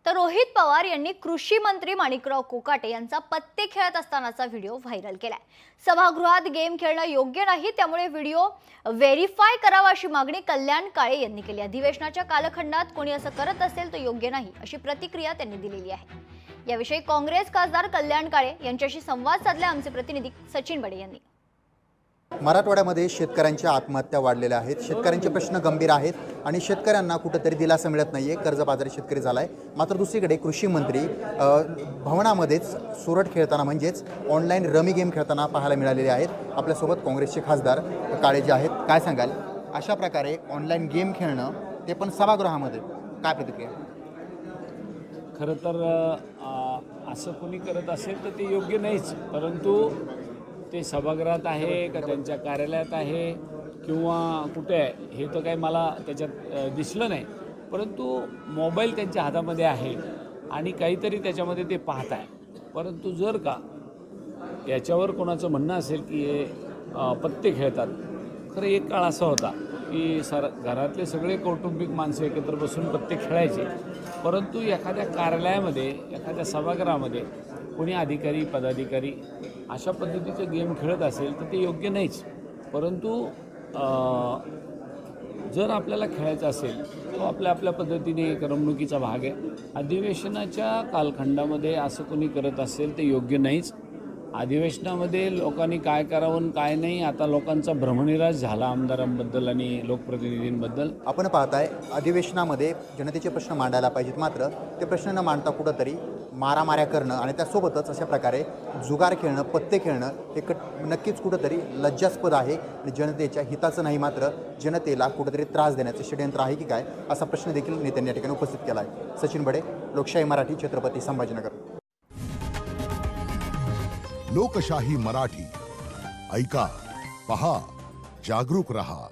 तर रोहित पवार यांनी कृषी मंत्री माणिकराव कोकाटे यांचा पत्ते खेळत असतानाचा व्हिडिओ व्हायरल केलाय। सभागृहात गेम खेळणं योग्य नाही, त्यामुळे व्हिडिओ व्हेरीफाय करावा अशी मागणी कल्याण काळे यांनी केली। अधिवेशनाच्या कालखंडात कोणी असं करत असेल तर योग्य नाही अशी प्रतिक्रिया त्यांनी दिलेली आहे। याविषयी काँग्रेस खासदार कल्याण काळे यांच्याशी संवाद साधला आमचे प्रतिनिधी सचिन बडे यांनी। मराठवाड्यामध्ये शेतकऱ्यांच्या आत्महत्या वाढलेल्या आहेत, शेतकऱ्यांचे प्रश्न गंभीर आहेत आणि शेतकऱ्यांना कुठेतरी दिलासा मिळत नाहीये, कर्जबाजारी शेतकरी झालाय। मात्र दुसरीकडे कृषी मंत्री भवनामध्येच सुरट खेळताना म्हणजेच ऑनलाईन रमी गेम खेळताना पाहायला मिळालेले आहेत। आपल्यासोबत काँग्रेसचे खासदार काळे जे आहेत, काय सांगाल अशा प्रकारे ऑनलाईन गेम खेळणं ते पण सभागृहामध्ये, काय प्रतिक्रिया? खरं तर असं कोणी करत असेल तर ते योग्य नाहीच, परंतु ते सभागृहात आहे का त्यांच्या कार्यालयात आहे किंवा कुठे आहे हे तर काही मला त्याच्यात दिसलं नाही, परंतु मोबाईल त्यांच्या हातामध्ये आहे आणि काहीतरी त्याच्यामध्ये ते पाहत आहे। परंतु जर का याच्यावर कोणाचं म्हणणं असेल की हे पत्ते खेळतात, खरं एक काळ असा होता की घरातले सगळे कौटुंबिक माणसं एकत्र बसून पत्ते खेळायचे, परंतु एखाद्या कार्यालयामध्ये एखाद्या सभागृहामध्ये कोणी अधिकारी पदाधिकारी अशा पद्धतीचं गेम खेळत असेल तर ते योग्य नाहीच। परंतु जर आपल्याला खेळायचं असेल तो आपल्या पद्धतीने करमणुकीचा भाग आहे। अधिवेशनाच्या कालखंडामध्ये असं कोणी करत असेल ते योग्य नाहीच। अधिवेशनामध्ये लोकांनी काय करावं काय नाही, आता लोकांचा भ्रमनिरास झाला आमदारांबद्दल आणि लोकप्रतिनिधींबद्दल। आपण पाहताय अधिवेशनामध्ये जनतेचे प्रश्न मांडायला पाहिजेत, मात्र ते प्रश्न न मांडता कुठंतरी मारामाऱ्या करणं आणि त्यासोबतच अशा प्रकारे जुगार खेळणं, पत्ते खेळणं हे नक्कीच कुठंतरी लज्जास्पद आहे आणि जनतेच्या हिताचं नाही, मात्र जनतेला कुठंतरी त्रास देण्याचं षडयंत्र आहे की काय असा प्रश्न देखील नेत्यांनी या ठिकाणी उपस्थित केला आहे। सचिन बडे, लोकशाही मराठी, छत्रपती संभाजीनगर। लोकशाही मराठी, ऐका, पहा, जागरूक रहा।